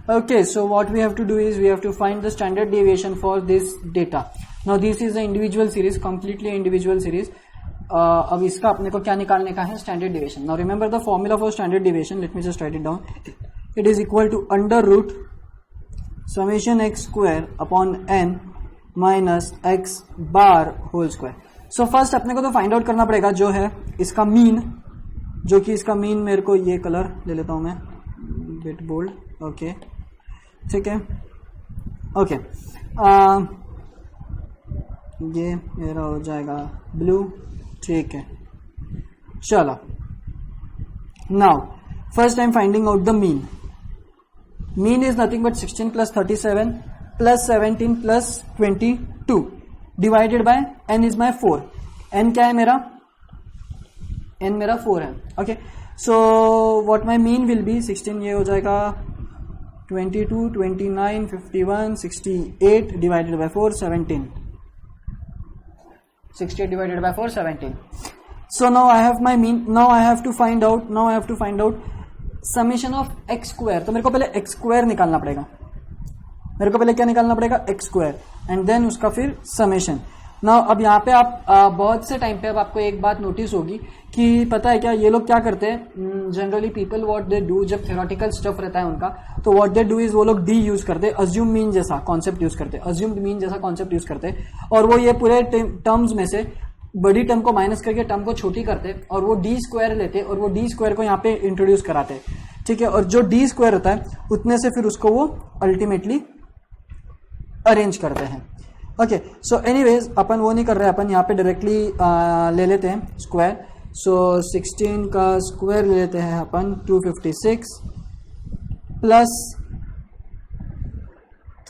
Okay, so what we have to do is we have to find the standard deviation for this data. Now this is an individual series, completely individual series. अब इसका अपने को क्या निकालने का है, standard deviation. Now remember the formula for standard deviation. Let me just write it down. It is equal to under root summation x square upon N minus x bar whole square. So first अपने को तो find out करना पड़ेगा जो है इसका mean, जो कि इसका मीन मेरे को ये कलर ले लेता हूं मैं, बिट बोल्ड. ओके ठीक है. ओके ये मेरा हो जाएगा ब्लू. ठीक है चलो. Now first I am finding out the mean. Mean is nothing but 16 plus 37 plus 17 plus 22 divided by n is my 4. n क्या है मेरा, n मेरा 4 है. Okay so what my mean will be 16, ये हो जाएगा 22, 29, 51, 68 divided by 4, 17. 68 divided by 4, 17. So now I have my mean. Now I have to find out summation of x square. तो मेरे को पहले x square निकालना पड़ेगा. मेरे को पहले क्या निकालना पड़ेगा, x square, and then उसका फिर summation. Now अब यहाँ पे आप बहुत से टाइम पे अब आपको एक बात नोटिस होगी कि पता है क्या, ये लोग क्या करते हैं generally people, what they do जब थ्योरेटिकल स्टफ रहता है उनका, तो व्हाट दे डू इज वो लोग डी यूज करते, अज्यूम मीन जैसा कॉन्सेप्ट यूज करते, अज्यूम्ड मीन जैसा कॉन्सेप्ट यूज करते, और वो ये पूरे टर्म्स में से बड़ी टर्म को माइनस करके टर्म को छोटी करते और वो डी स्क्वायर लेते और वो डी स्क्वायर को यहाँ पे इंट्रोड्यूस कराते. ठीक है, और जो डी स्क्वायर होता है उतने से फिर उसको वो अल्टीमेटली अरेंज करते हैं. ओके सो एनीवेज अपन वो नहीं कर रहे, अपन यहाँ पे डायरेक्टली ले लेते हैं स्क्वायर. सो 16 का स्क्वायर ले लेते हैं अपन 256 plus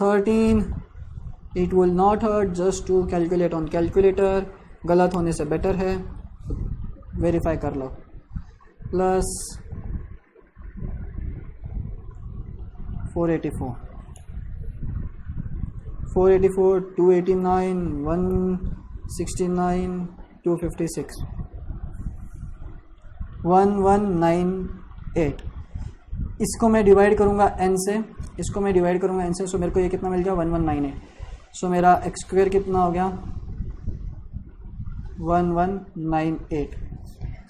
13. It will not hurt just to calculate on calculator, गलत होने से बेटर है, वेरीफाई कर लो. प्लस 484, 289, 169, 256, 1198. इसको मैं डिवाइड करूंगा n से, इसको मैं डिवाइड करूंगा n से. सो मेरे को ये कितना मिल गया, 1198. सो मेरा x स्क्वायर कितना हो गया, 1198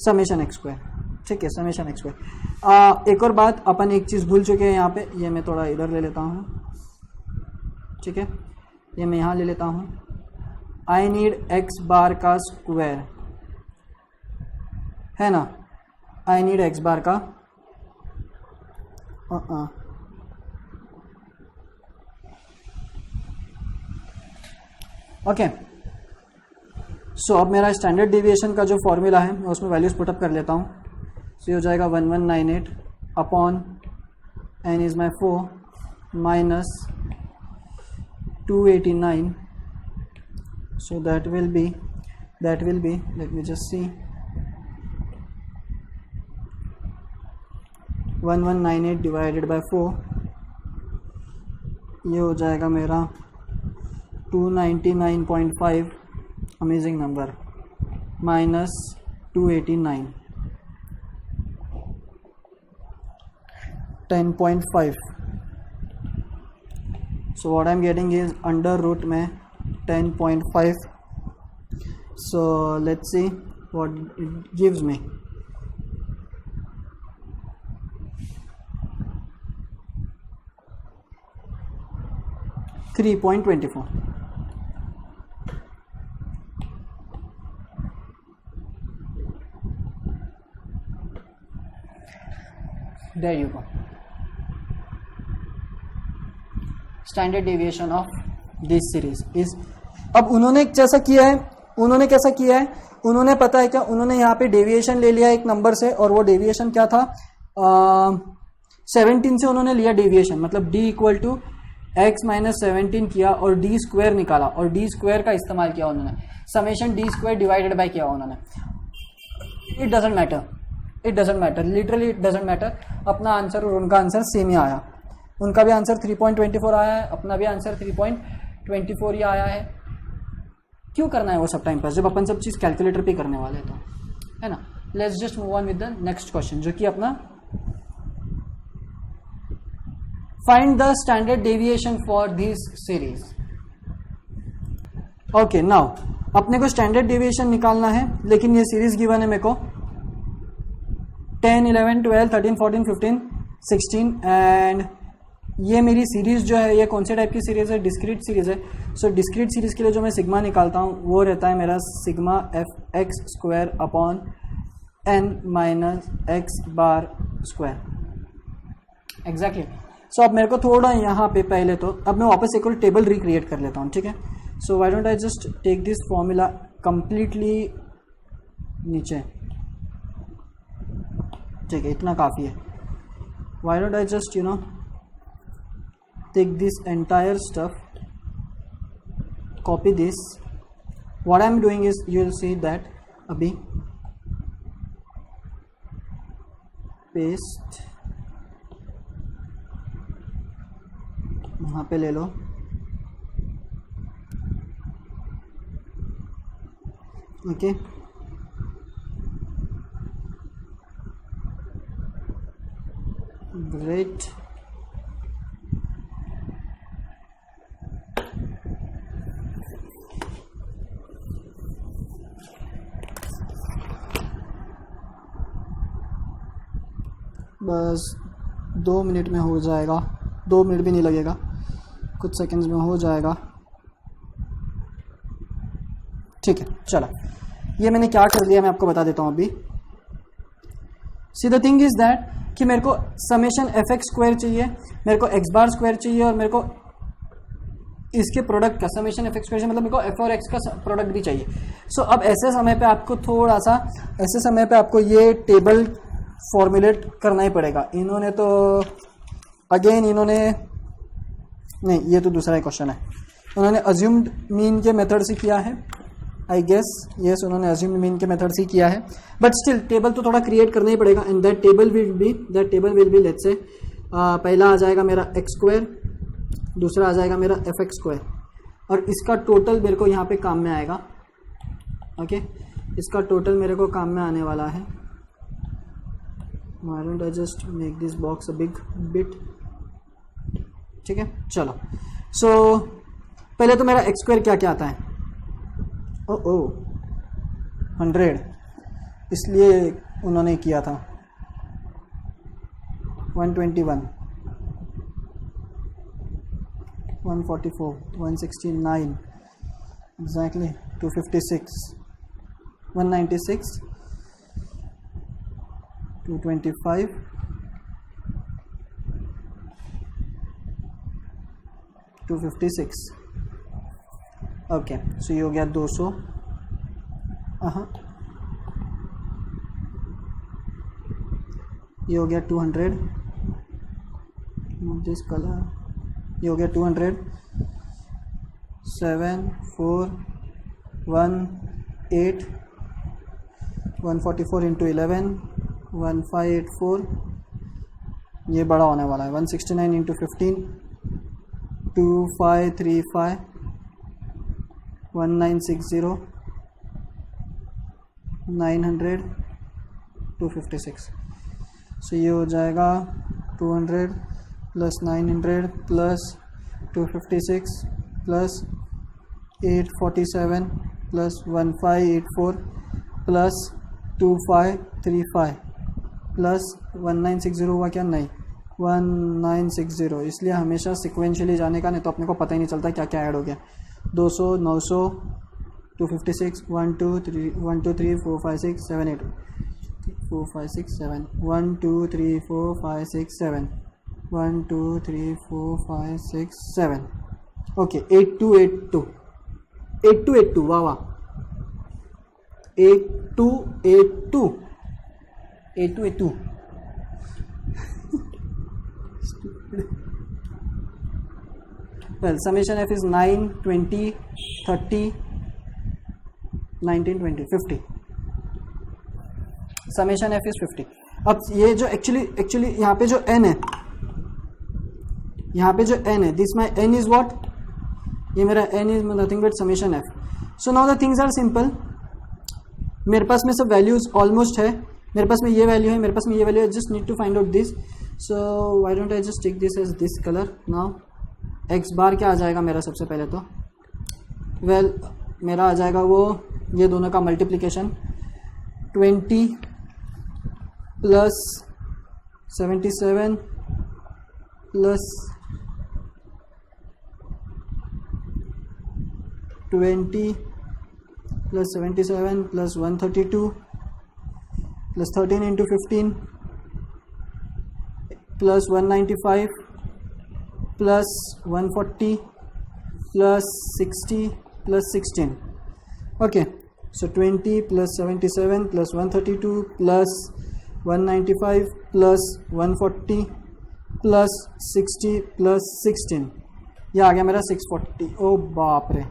समेशन x स्क्वायर. ठीक है, समेशन x स्क्वायर. एक और बात, अपन एक चीज़ भूल चुके हैं यहाँ पे, ये मैं थोड़ा इधर ले लेता हूँ. ठीक है, ये मैं यहाँ ले लेता हूँ. आई नीड x बार का स्क्वायर, है ना. आई नीड x बार का ओके. सो अब मेरा स्टैंडर्ड डेविएशन का जो फॉर्मूला है मैं उसमें वैल्यूज पुटअप कर लेता हूँ. सो ये हो जाएगा 1198 upon n is my 4 minus 289. So that will be let me just see, 1198 divided by 4, ये हो जाएगा मेरा 299.5, amazing number, minus 289, 10.5. So what I'm getting is under root में 10.5. So let's see what it gives me. $3.24. There you go. Standard deviation of this series is. अब उन्होंने जैसा किया है, उन्होंने कैसा किया है, उन्होंने पता है क्या, उन्होंने यहाँ पे डेविएशन ले लिया एक नंबर से, और वो डेविएशन क्या था, 17 से उन्होंने लिया डेविएशन, मतलब d equal to x minus 17 किया और d स्क्वायर निकाला, और d स्क्वायर का इस्तेमाल किया उन्होंने, summation d square divided by किया उन्होंने. It doesn't matter, literally it doesn't matter. अपना आंसर और उनका आंसर सेम ही आया. उनका भी आंसर 3.24 आया है, अपना भी आंसर 3.24 ही आया है. क्यों करना है वो सब टाइम पास जब अपन सब चीज़ कैलकुलेटर पे करने वाले तो, है ना. Let's just move on with the next question, जो कि अपना find the standard deviation for this series. Okay, now अपने को स्टैंडर्ड डेविएशन निकालना है, लेकिन ये सीरीज गिवन है मेरे को 10, 11, 12, 13, 14, 15, 16 एंड ये मेरी सीरीज जो है ये कौन से टाइप की सीरीज है? डिस्क्रीट सीरीज है. सो डिस्क्रीट सीरीज के लिए जो मैं सिग्मा निकालता हूँ वो रहता है मेरा sigma F X square upon N minus x bar square. Exactly. So अब मेरे को थोड़ा यहाँ पे पहले तो अब मैं वापस एक और टेबल रिक्रिएट कर लेता हूँ. ठीक है. So why don't I just take this formula completely नीचे. ठीक है, इतना काफ़ी है. Why don't I just take this entire stuff, copy this. What I'm doing is you'll see that abhi paste वहाँ पे ले लो. Okay, great. बस 2 मिनट में हो जाएगा, 2 मिनट भी नहीं लगेगा, कुछ सेकंड्स में हो जाएगा. ठीक है, चलो ये मैंने क्या कर लिया मैं आपको बता देता हूँ अभी. See the thing is that कि मेरे को समेशन एफ एक्स स्क्वायर चाहिए, मेरे को एक्स बार स्क्वायर चाहिए और मेरे को इसके प्रोडक्ट का समेशन एफ एक्स स्क्वायर मतलब मेरे को एफ और एक्स का प्रोडक्ट भी चाहिए. सो अब ऐसे समय पे आपको थोड़ा सा ऐसे समय पे आपको ये टेबल फॉर्मुलेट करना ही पड़ेगा. इन्होंने तो अगेन नहीं, ये तो दूसरा क्वेश्चन है. उन्होंने अज्यूम्ड मीन के मेथड से किया है, आई गेस. यस, उन्होंने अज्यूम्ड मीन के मेथड से किया है, बट स्टिल टेबल तो थोड़ा क्रिएट करना ही पड़ेगा. And that table will be let's say पहला आ जाएगा मेरा एक्स स्क्वायर, दूसरा आ जाएगा मेरा एफ एक्स स्क्वायर और इसका टोटल मेरे को यहाँ पे काम में आएगा. ओके, इसका टोटल मेरे को काम में आने वाला है. Why don't I just make this box a big bit? ठीक है, चलो. सो पहले तो मेरा एक्स स्क्वायर क्या क्या आता है? ओ 100, इसलिए उन्होंने किया था. 121, 144, 169, exactly 256, 196, 225, 256. ओके, सो ये हो गया 200. ये हो गया 200. This colour. ये हो गया 200. 7, 4, 1, 8, 144 इंटू 11, 1584. ये बड़ा होने वाला है. 169 इंटू 15, 2535, 1960, 900, 256. सो ये हो जाएगा 200 plus 900 plus 256 plus 847 plus 1584 plus 2535 plus 1960 हुआ क्या? नहीं, 1960. इसलिए हमेशा सिक्वेंशियली जाने का, नहीं तो अपने को पता ही नहीं चलता क्या क्या ऐड हो गया. 200, 900, 256, 1 2 3 1 2 3 4 5 6 7 8 4 5 6 7 1 2 3 4 5 6 7 1 2 3 4 5 6 7. ओके, 8282 8282. वाह वाह, 8282 8282. Well, summation f is 9, 20, 30, 19, 20, 50. Summation f is 50. अब ये जो एक्चुअली यहाँ पे जो n है, यहाँ पे जो n है, this my n is what? ये मेरा n is nothing but summation f. So now the things are simple. मेरे पास में सब वैल्यूज ऑलमोस्ट है. मेरे पास में ये वैल्यू है, मेरे पास में ये वैल्यू है. Just need to find out this. So why don't I just take this as this colour. Now X bar क्या आ जाएगा मेरा सबसे पहले तो वेल मेरा आ जाएगा वो ये दोनों का multiplication 20 plus 77 plus 20 plus 77 plus 132 plus 13 into 15 plus 195 plus 140 plus 60 plus 16. Okay so 20 plus 77 plus 132 plus 195 plus 140 plus 60 plus 16. ये आ गया मेरा 640. ओ बाप रे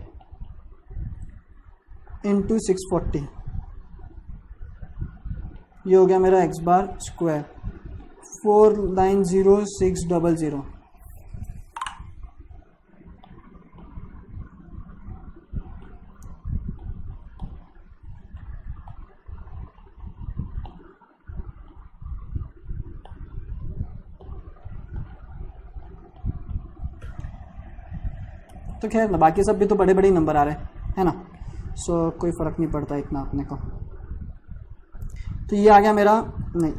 इंटू 640. ये हो गया मेरा एक्स बार स्क्वायर 490600. तो खैर ना बाकी सब भी तो बड़े बड़े नंबर आ रहे हैं ना. सो कोई फ़र्क नहीं पड़ता इतना अपने को. तो ये आ गया मेरा नहीं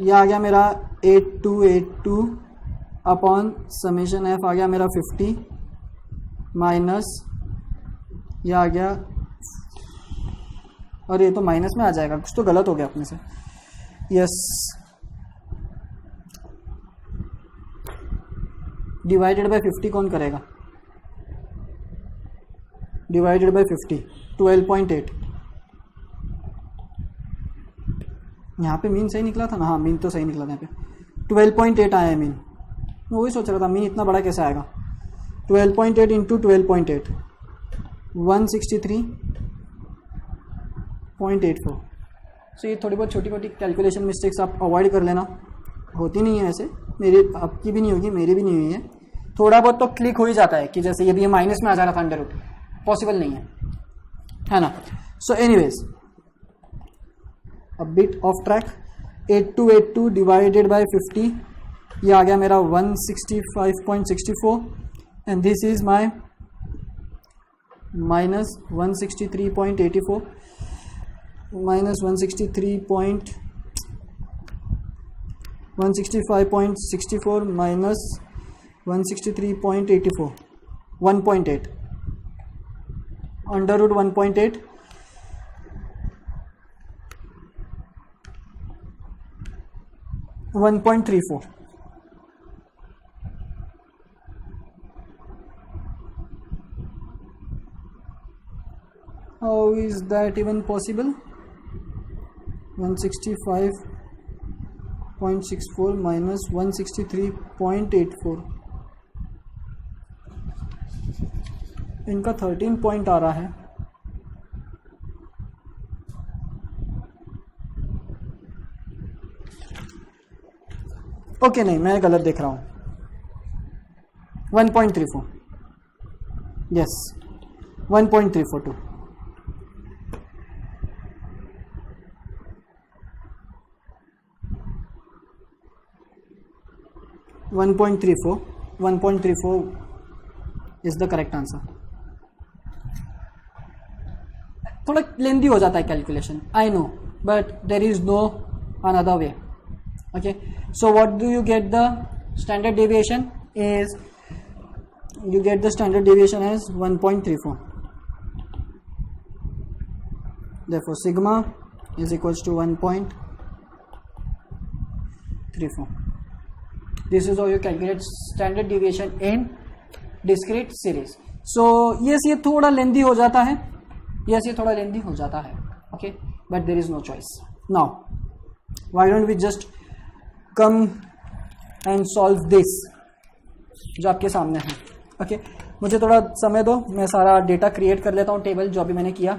ये आ गया मेरा 8282 अपॉन समेशन एफ आ गया मेरा 50 माइनस ये आ गया और ये तो माइनस में आ जाएगा. कुछ तो गलत हो गया अपने से. यस डिवाइडेड बाय 50 कौन करेगा. Divided by 50 12.8. यहाँ पे मीन सही निकला था ना. हाँ मीन तो सही निकला था. यहाँ पे 12.8 आया है मीन. मैं वही सोच रहा था मीन इतना बड़ा कैसे आएगा. 12.8 इंटू 12.8 163.84. सो ये थोड़ी बहुत छोटी मोटी कैलकुलेशन मिस्टेक्स आप अवॉइड कर लेना. होती नहीं है ऐसे. मेरी आपकी भी नहीं होगी मेरी भी नहीं हुई है. थोड़ा बहुत तो क्लिक हो ही जाता है कि जैसे यदि ये माइनस में आ जा रहा था अंडर रूट पॉसिबल नहीं है ना. So anyways a bit of track 8282 divided by 50 ये आ गया मेरा 165.64 and this is my minus 163.84 minus 165.64 minus 163.84 1.8 under root 1.8 1.34. How is that even possible? 165.64 minus 163.84. इनका 13 पॉइंट आ रहा है. ओके नहीं मैं गलत देख रहा हूँ. 1.34 yes 1.342. One point three four is the correct answer. थोड़ा लेंदी हो जाता है calculation I know but there is no another way. Okay so what do you get the standard deviation is you get the standard deviation as 1.34. Therefore sigma is equals to 1.34. This is how you calculate standard deviation in discrete series. So yes ये थोड़ा lengthy हो जाता है. Yes ये थोड़ा lengthy हो जाता है. Okay but there is no choice. Now why don't we just come and solve this जो आपके सामने है. ओके मुझे थोड़ा समय दो मैं सारा डेटा क्रिएट कर लेता हूँ टेबल जो अभी मैंने किया.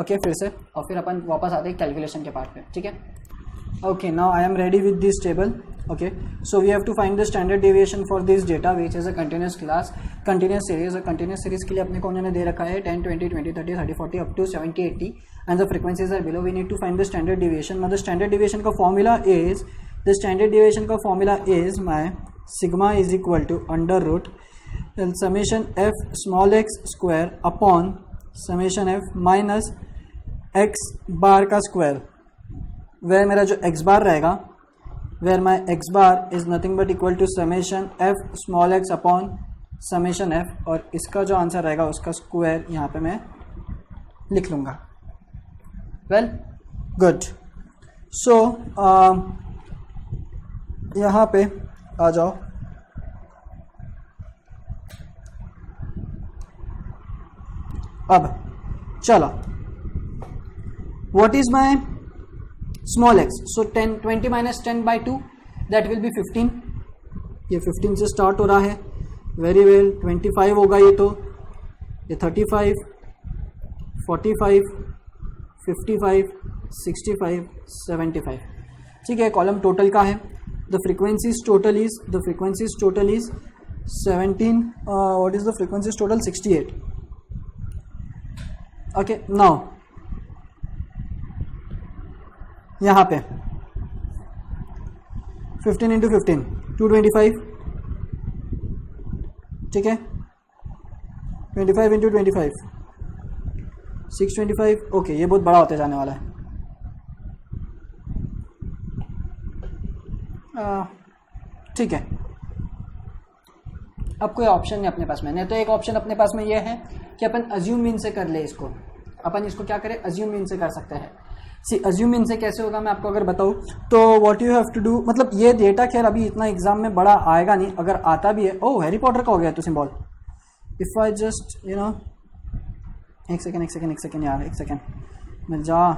ओके फिर से और फिर अपन वापस आते हैं कैलकुलेशन के पार्ट पे. ठीक है. Okay now I am ready with this table Okay, so we have to find the standard deviation for this data which is a continuous series. और continuous series के लिए अपने को उन्होंने दे रखा है 10, 20, 20, 30, 30, 40 up to 70, 80 and the frequencies are below. We need to find the standard deviation. Now the standard deviation का formula is my sigma is equal to under root summation f small x square upon summation f minus x bar का square, where मेरा जो x bar रहेगा, where my x bar is nothing but equal to summation f small x upon summation f, और इसका जो answer रहेगा उसका square यहाँ पे मैं लिख लूँगा. Well good. सो यहाँ पे आ जाओ. अब चलो, what is my small x, so 20 minus 10 by 2 that will be 15. ये 15 से स्टार्ट हो रहा है. Very well. 25 होगा ये, तो ये 35, 45, 55, 65, 75. ठीक है, कॉलम टोटल का है. The frequencies total is 17. What is the frequencies total? 68. Okay, now यहाँ पे 15 इंटू 15 225. ठीक है, 25 इंटू 25 625. ओके, ये बहुत बड़ा होते जाने वाला है. ठीक है, अब कोई ऑप्शन नहीं अपने पास में. नहीं तो एक ऑप्शन अपने पास में ये है कि अपन अज्यूम मीन से कर ले इसको. अपन इसको क्या करें? अज्यूम मीन से कर सकते हैं. सी अज्यूम इन से कैसे होगा मैं आपको अगर बताऊँ तो what you have to do, मतलब ये डेटा खैर अभी इतना एग्जाम में बड़ा आएगा नहीं, अगर आता भी है. ओह, हैरी पॉटर का हो गया तो symbol. If I just you know एक सेकेंड यार, एक सेकेंड मैं जा.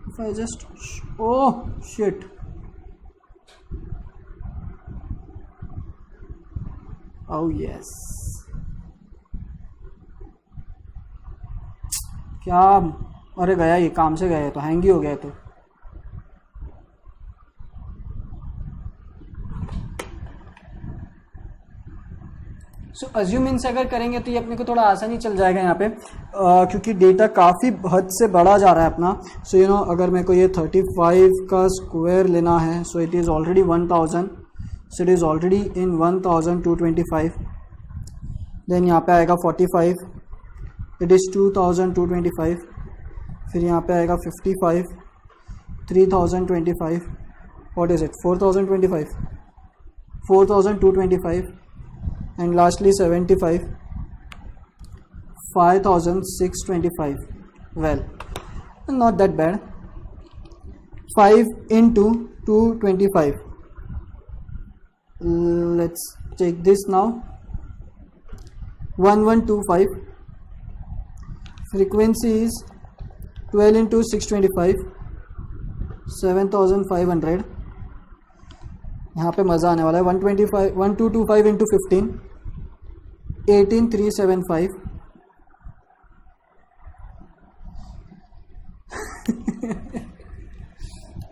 If I just, oh shit, oh yes, क्या, अरे गया, ये काम से गया है तो हैंग ही हो गया है. तो सो अज्यूम इन से अगर करेंगे तो ये अपने को थोड़ा आसानी चल जाएगा यहाँ पे, क्योंकि डेटा काफ़ी हद से बड़ा जा रहा है अपना. सो यू नो, अगर मेरे को ये 35 का स्क्वायर लेना है, so it is already 1000. So it is already in 1225. Then यहाँ पे आएगा 45, इट इज़ 2225. फिर यहाँ पे आएगा 55, 3025. What is it? 4225 and lastly 75, 5625. Well, not that bad. 5 into 225. Let's check this now. 1125. frequency is 12 into 625, 7500. यहाँ पे मज़ा आने वाला है. 1225 into 15, 18375.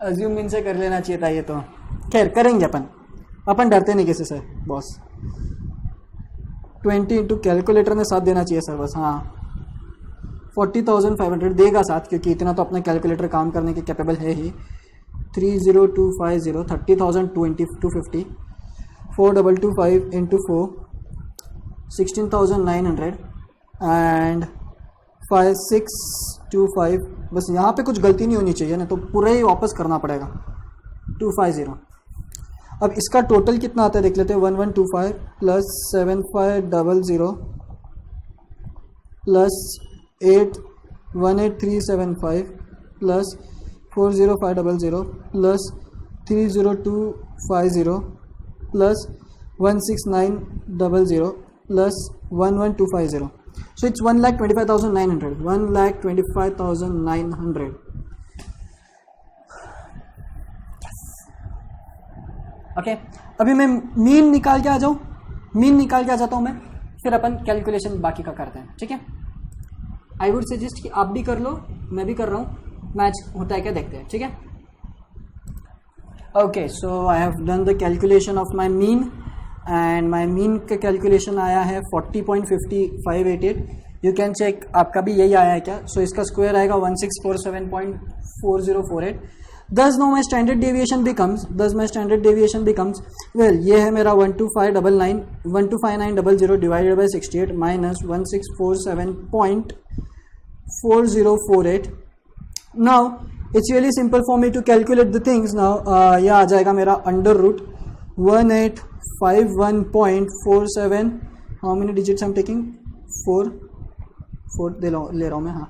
अज्यूम इन से कर लेना चाहिए था ये तो. खैर करेंगे अपन डरते नहीं किसी से बॉस. 20 इंटू कैलकुलेटर ने साथ देना चाहिए सर बस. हाँ, 40,500 देगा साथ, क्योंकि इतना तो अपना कैलकुलेटर काम करने के कैपेबल है ही. 30250, 30,250. 4225 इंटू 4, 16,900 एंड 5625. बस यहाँ पे कुछ गलती नहीं होनी चाहिए, ना तो पूरा ही वापस करना पड़ेगा. 250. अब इसका टोटल कितना आता है देख लेते हैं. 1125 plus 7500 plus 18375 plus 40500 plus 30250 plus 16900 plus 11250. So it's 1,25,900. 1,25,900. Okay, अभी मैं मीन निकाल के आ जाऊँ. मीन निकाल के आ जाता हूँ मैं, फिर अपन कैलकुलेशन बाकी का करते हैं. ठीक है, आई वुड सजेस्ट कि आप भी कर लो, मैं भी कर रहा हूँ. मैच होता है क्या देखते हैं, ठीक है। Okay, so I have done the calculation of my mean and my mean का कैलकुलेशन आया है 40.5588। यू कैन चेक आपका भी यही आया है क्या। सो इसका स्क्वायर आएगा 1647.4048। Thus now my standard deviation becomes well, ये है मेरा 12599 divided by 68 minus 1647.4048. Now it's really simple for me to calculate the things now. यह आ जाएगा मेरा under root 1851.47, how many digits I'm taking, 4 ले रहा हूँ मैं, हाँ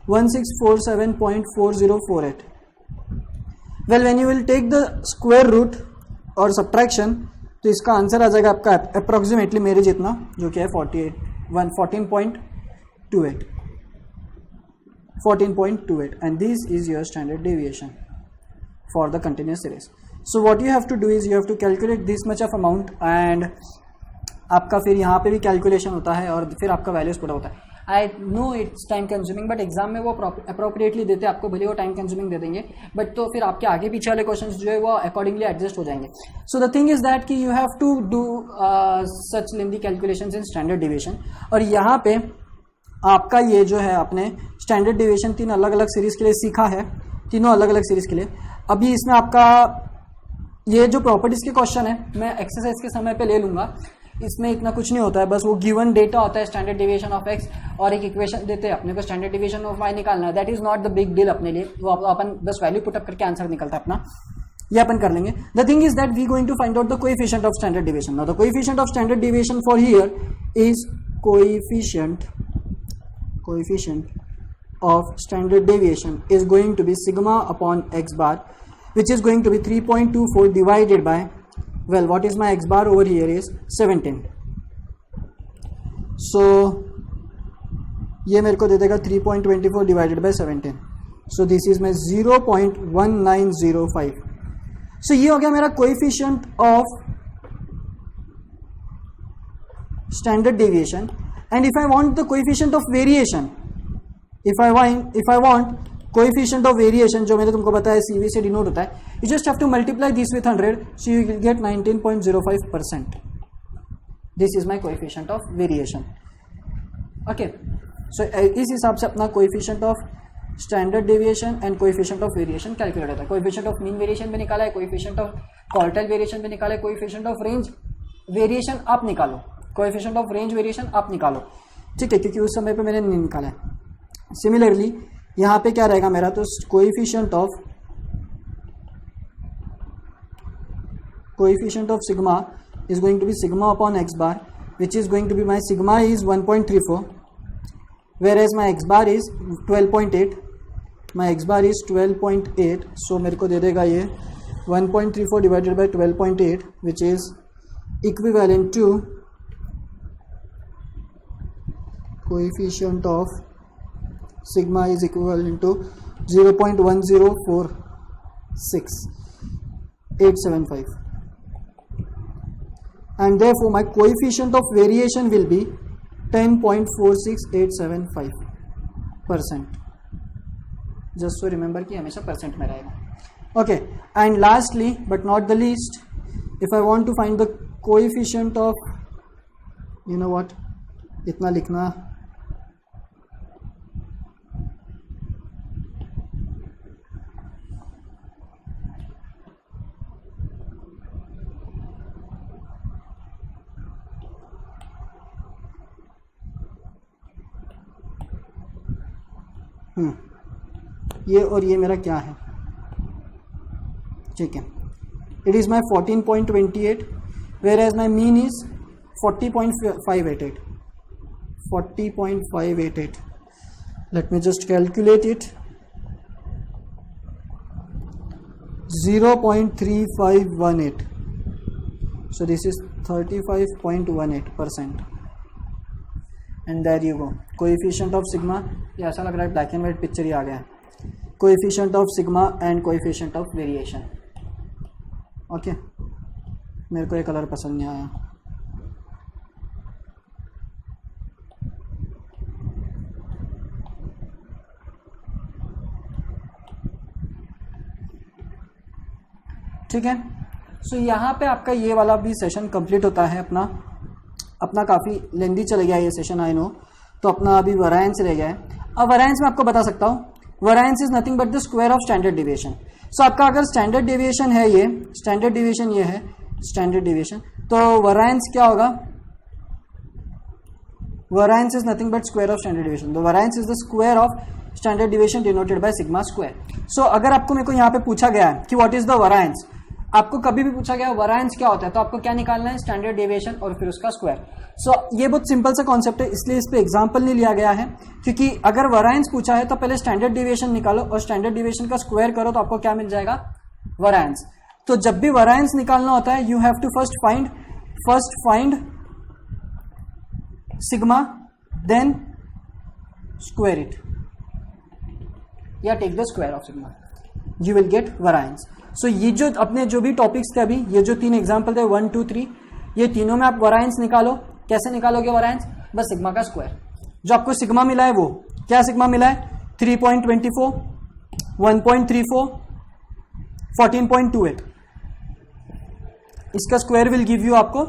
1647.4048. Well when you will take the square root और सब्ट्रैक्शन तो इसका आंसर आ जाएगा आपका अप्रोक्सीमेटली मेरे जितना, जो कि है 14.28 and this is your standard deviation for the continuous series. So what you have to do is you have to calculate this much of amount and आपका फिर यहाँ पे भी कैलकुलेशन होता है और फिर आपका वैल्यूज पूरा होता है. I know it's time consuming but exam में वो अप्रोप्रिएटली देते हैं आपको, भले वो टाइम कंज्यूमिंग दे देंगे बट तो फिर आपके आगे पीछे वाले क्वेश्चंस जो है वो अकॉर्डिंगली एडजस्ट हो जाएंगे. So the thing is that कि you have to do such lengthy calculations in standard deviation. और यहाँ पे आपका ये जो है आपने स्टैंडर्ड डेविएशन 3 अलग अलग सीरीज के लिए सीखा है, तीनों अलग अलग सीरीज के लिए. अभी इसमें आपका ये जो प्रॉपर्टीज के क्वेश्चन है मैं एक्सरसाइज के समय पे ले लूंगा. इसमें इतना कुछ नहीं होता है, बस वो गिवन डेटा होता है स्टैंडर्ड डेविएशन ऑफ एक्स और एक इक्वेशन देते हैं अपने को स्टैंडर्ड डेविएशन ऑफ वाई निकालना है. That is not the big deal अपने लिए, वो अपन बस वैल्यू पुटअप करके आंसर निकलता है अपना, ये अपन कर लेंगे. The thing is that we going to find out the coefficient of standard deviation. Now the coefficient of standard deviation for here is coefficient of standard deviation is going to be sigma upon x bar, which is going to be 3.24 divided by, well, what is my x bar over here is 17. So ये मेरे को दे देगा 3.24 divided by 17. So this is my 0.1905. So ये हो गया मेरा coefficient of standard deviation. And if I want the coefficient of variation, if I want coefficient of variation जो मैंने तुमको बताया CV से डिनोट होता है, you just have to multiply this with 100, so you will get 19.05%. This is my coefficient of variation. Okay, so इस हिसाब से अपना coefficient of standard deviation and coefficient of variation calculate होता है. coefficient of mean variation भी निकाला है, coefficient of quartile variation भी निकाला है, coefficient of range variation आप निकालो, coefficient of range variation आप निकालो, ठीक है, क्योंकि उस समय पे मैंने नहीं निकाला है. सिमिलरली यहाँ पे क्या रहेगा मेरा, तो coefficient of sigma is going to be sigma upon x bar, which is going to be my sigma is 1.34, whereas my x bar is 12.8. My x bar is 12.8, so मेरे को दे देगा ये 1.34 divided by 12.8, which is equivalent to coefficient of sigma is equivalent to 0.1046875, and therefore my coefficient of variation will be 10.46875%. just so remember कि हमेशा percent में रहेगा. Okay, and lastly but not the least, if I want to find the coefficient of, you know what, इतना लिखना, ये और ये मेरा क्या है, ठीक है. It is my 14.28, whereas my mean is 40.588. Let me just calculate it. 0.3518, so this is 35.18%. And there you go. Coefficient of sigma, ये ऐसा लग रहा है ब्लैक एंड वाइट पिक्चर ही आ गया है. Coefficient of sigma and coefficient of variation. Okay, मेरे को ये कलर पसंद नहीं आया. ठीक है। सो यहाँ पे आपका ये वाला भी सेशन कंप्लीट होता है अपना काफ़ी लेंदी चले गया ये सेशन, आई नो। तो अपना अभी वरायंस रह गया है। अब वरायंस में आपको बता सकता हूँ, variance is nothing but the square of standard deviation. So आपका अगर स्टैंडर्ड डेविएशन है, ये स्टैंडर्ड डेविएशन ये है स्टैंडर्ड डेविएशन, तो वरायंस क्या होगा? Variance is nothing but square of standard deviation. The variance is the square of standard deviation denoted by sigma square. So अगर आपको मेरे को यहाँ पे पूछा गया है कि व्हाट इज द वरायंस, आपको कभी भी पूछा गया वरायंस क्या होता है, तो आपको क्या निकालना है? स्टैंडर्ड डेविएशन और फिर उसका स्क्वायर। सो ये बहुत सिंपल सा कॉन्सेप्ट है, इसलिए इस पे एग्जांपल नहीं लिया गया है, क्योंकि अगर वरायंस पूछा है तो पहले स्टैंडर्ड डेविएशन निकालो और स्टैंडर्ड डेविएशन का स्क्वायर करो तो आपको क्या मिल जाएगा? वरायंस। तो जब भी वरायंस निकालना होता है you have to first find sigma then square it या take the square of sigma, you will get variance. So ये जो अपने जो भी टॉपिक्स थे अभी, ये जो 3 एग्जाम्पल थे 1 2 3, ये तीनों में आप वरायंस निकालो। कैसे निकालोगे वरायंस? बस सिग्मा का स्क्वायर। जो आपको सिग्मा मिला है वो क्या सिग्मा मिला है? 3.24, 1.34, 14.28। इसका स्क्वायर विल गिव यू आपको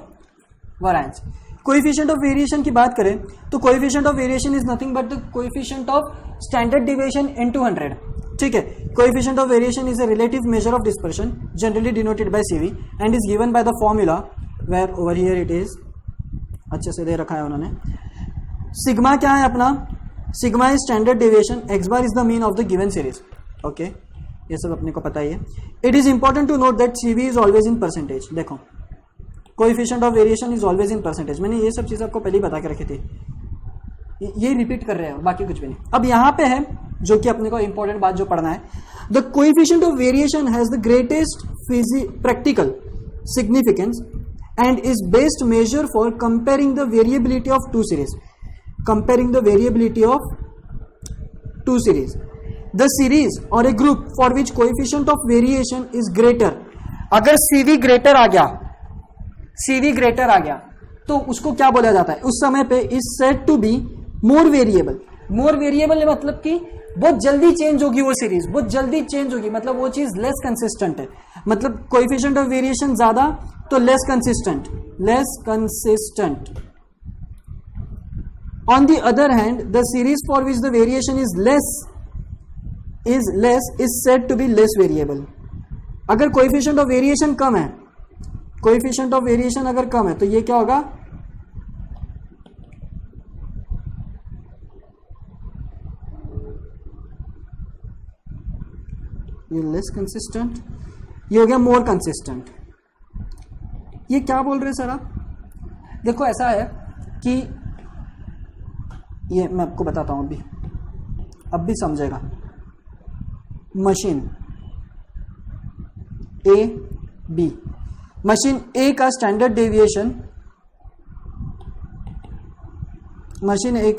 वरायंस। कोएफिशिएंट ऑफ वेरिएशन की बात करें तो coefficient of variation is nothing but the coefficient of standard deviation into 100। ठीक है, coefficient of variation is a relative measure of dispersion generally denoted by CV and is given by the formula where over here it is, अच्छे से दे रखा है उन्होंने। Sigma क्या है अपना? Sigma is standard deviation, X bar is the mean of the given series. Okay, ये सब अपने को पता ही है। It is important to note that CV is always in percentage. देखो, coefficient of variation is always in percentage. मैंने ये सब चीज़ आपको पहले ही बता के रखी थी, ये रिपीट कर रहे हैं, बाकी कुछ भी नहीं। अब यहाँ पे है जो कि अपने को इंपॉर्टेंट बात जो पढ़ना है, the coefficient of variation has the greatest practical significance and is best measure for comparing the variability of two series. Comparing the variability of two series. The series or a group for which coefficient of variation is greater. अगर CV greater आ गया, CV greater आ गया, तो उसको क्या बोला जाता है? उस समय पे is said to be more variable. More variable मतलब कि बहुत जल्दी चेंज होगी वो सीरीज, बहुत जल्दी चेंज होगी, मतलब वो चीज लेस कंसिस्टेंट है। मतलब कोएफिशिएंट ऑफ वेरिएशन ज्यादा तो less consistent. On the other hand the series for which the variation is less is said to be less variable. अगर कोएफिशिएंट ऑफ वेरिएशन कम है, कोएफिशिएंट ऑफ वेरिएशन अगर कम है तो ये क्या होगा? ये लेस कंसिस्टेंट, ये हो गया मोर कंसिस्टेंट। ये क्या बोल रहे सर आप? देखो ऐसा है कि ये मैं आपको बताता हूं, अब भी समझेगा। मशीन ए बी, मशीन ए का स्टैंडर्ड डेविएशन, मशीन ए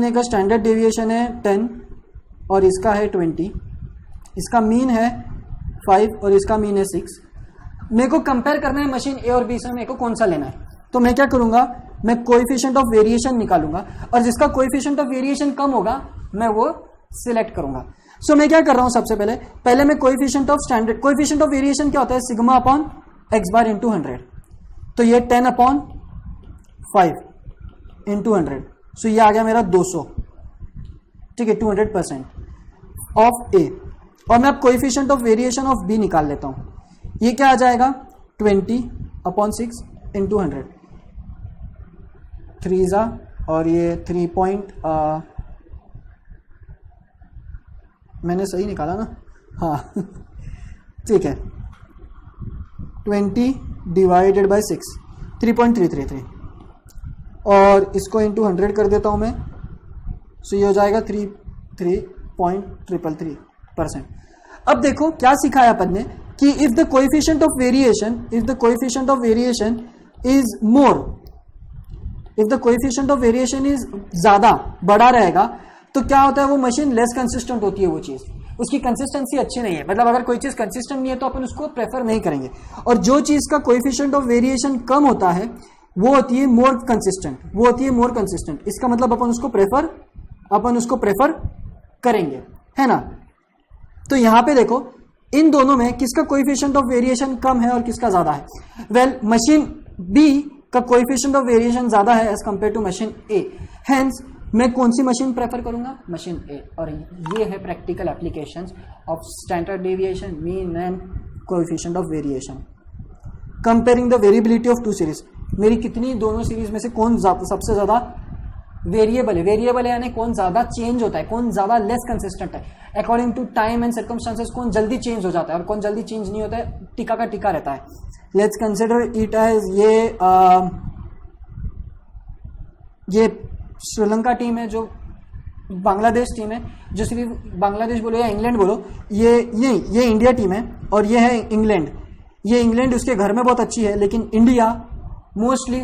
का स्टैंडर्ड डेविएशन है 10 और इसका है 20, इसका मीन है 5 और इसका मीन है 6। मेरे को कंपेयर करना है मशीन ए और बी से, मेरे को कौन सा लेना है? तो मैं क्या करूंगा? मैं कोएफिशिएंट ऑफ वेरिएशन निकालूंगा और जिसका कोएफिशिएंट ऑफ वेरिएशन कम होगा मैं वो सिलेक्ट करूंगा। सो मैं क्या कर रहा हूं? सबसे पहले मैं कोएफिशिएंट ऑफ वेरिएशन क्या होता है? Sigma upon x bar into 100। तो ये 10 अपॉन 5 इंटू 100, सो ये आ गया मेरा 200। ठीक है, 200% ऑफ ए। और मैं अब coefficient of variation of B निकाल लेता हूं। ये क्या आ जाएगा? 20 अपॉन 6 इंटू 100, 3 और ये 3 मैंने सही निकाला ना? हाँ ठीक है, 20 डिवाइडेड बाय 6, 3.333 और इसको इंटू 100 कर देता हूं मैं। सो ये हो जाएगा 3.333%। अब देखो क्या सिखाया अपन ने कि if the coefficient of variation is more, if the coefficient of variation is ज्यादा बड़ा रहेगा तो क्या होता है? वो मशीन लेस कंसिस्टेंट होती है, वो चीज उसकी कंसिस्टेंसी अच्छी नहीं है। मतलब अगर कोई चीज कंसिस्टेंट नहीं है तो अपन उसको प्रेफर नहीं करेंगे। और जो चीज का कोएफिशिएंट ऑफ वेरिएशन कम होता है वो होती है मोर कंसिस्टेंट, इसका मतलब अपन उसको प्रेफर करेंगे, है ना? तो यहां पे देखो इन दोनों में किसका कोएफिशिएंट ऑफ वेरिएशन कम है और किसका ज्यादा है? वेल मशीन बी का कोएफिशिएंट ऑफ वेरिएशन ज्यादा है as compared to machine A, hence मैं कौन सी मशीन प्रेफर करूंगा? Machine A. और ये है practical applications of standard deviation, mean and coefficient of variation. Comparing the variability of two series, मेरी कितनी दोनों सीरीज में से कौन सबसे ज्यादा वेरिएबल है? वेरिएबल है यानी कौन ज्यादा चेंज होता है, कौन ज्यादा लेस कंसिस्टेंट है according to time and circumstances, कौन जल्दी चेंज हो जाता है और कौन जल्दी चेंज नहीं होता है, टिका का टिका रहता है। लेट्स कंसिडर इट एज ये श्रीलंका टीम है, जो बांग्लादेश टीम है, जो सिर्फ बांग्लादेश बोलो या इंग्लैंड बोलो, ये इंडिया टीम है और ये है इंग्लैंड। ये इंग्लैंड उसके घर में बहुत अच्छी है, लेकिन इंडिया मोस्टली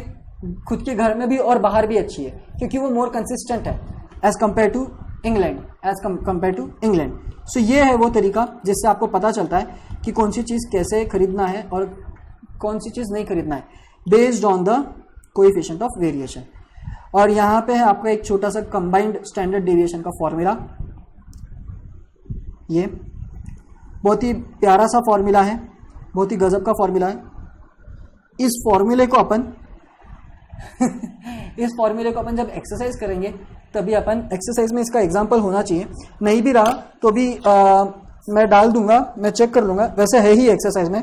खुद के घर में भी और बाहर भी अच्छी है, क्योंकि वो मोर कंसिस्टेंट है एज कंपेयर टू इंग्लैंड। सो ये है वो तरीका जिससे आपको पता चलता है कि कौन सी चीज कैसे खरीदना है और कौन सी चीज नहीं खरीदना है, based on the coefficient of variation. और यहां पे है आपका एक छोटा सा कंबाइंड स्टैंडर्ड डेविएशन का फॉर्मूला। ये बहुत ही प्यारा सा फॉर्मूला है, बहुत ही गजब का फॉर्मूला है। इस फॉर्मूले को अपन जब एक्सरसाइज करेंगे तभी अपन, एक्सरसाइज में इसका एग्जांपल होना चाहिए, नहीं भी रहा तो भी मैं डाल दूंगा, मैं चेक कर लूंगा, वैसे है ही एक्सरसाइज में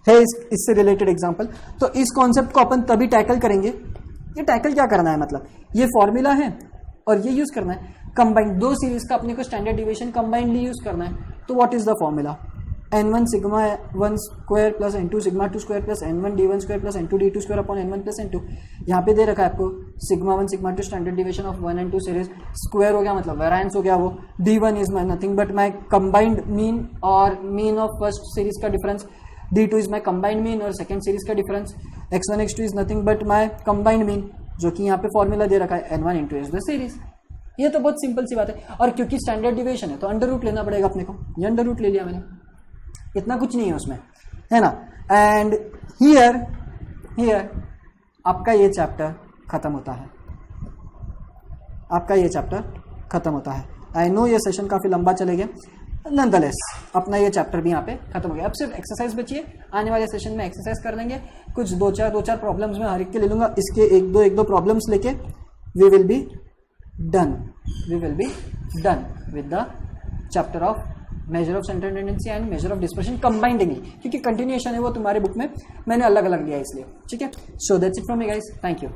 है इससे रिलेटेड एग्जांपल। तो इस कॉन्सेप्ट को अपन तभी टैकल करेंगे। ये टैकल क्या करना है, मतलब ये फॉर्मूला है और ये यूज करना है कंबाइंड, दो सीरीज का अपने को स्टैंडर्ड डिविएशन कंबाइंडली यूज करना है। तो what is the formula? n1 sigma 1 square plus n2 sigma 2 square plus n1 d1 square plus n2 d2 square upon n1 plus n2। यहाँ पे दे रखा है आपको sigma 1 sigma 2 standard deviation of 1 and 2 series, square हो गया मतलब variance हो गया, वो d1 is nothing but my combined mean और मीन ऑफ फर्स्ट सीरीज का difference, d2 is my combined mean और सेकंड सीरीज का difference, x1 x2 is nothing but my combined mean, जो कि यहाँ पे फॉर्मूला दे रखा है n1 into is the series. ये तो बहुत सिंपल सी बात है। और क्योंकि स्टैंडर्ड डिविएशन है तो अंडर रूट लेना पड़ेगा अपने को, ये अंडर रूट ले लिया मैंने, इतना कुछ नहीं है उसमें, है ना। एंड हियर आपका ये चैप्टर खत्म होता है, आई नो ये सेशन काफी लंबा चले गया, नॉनदलेस अपना ये चैप्टर भी यहाँ पे खत्म हो गया। अब सिर्फ एक्सरसाइज बची है, आने वाले सेशन में एक्सरसाइज कर लेंगे, कुछ दो चार प्रॉब्लम्स में हर एक के ले लूंगा, इसके एक दो प्रॉब्लम्स लेके we will be done with the chapter of measure of centre tendency and measure of dispersion combinedly, क्योंकि कंटिन्यूएशन है वो तुम्हारे बुक में मैंने अलग अलग लिया इसलिए, ठीक है। So that's it from me guys, thank you.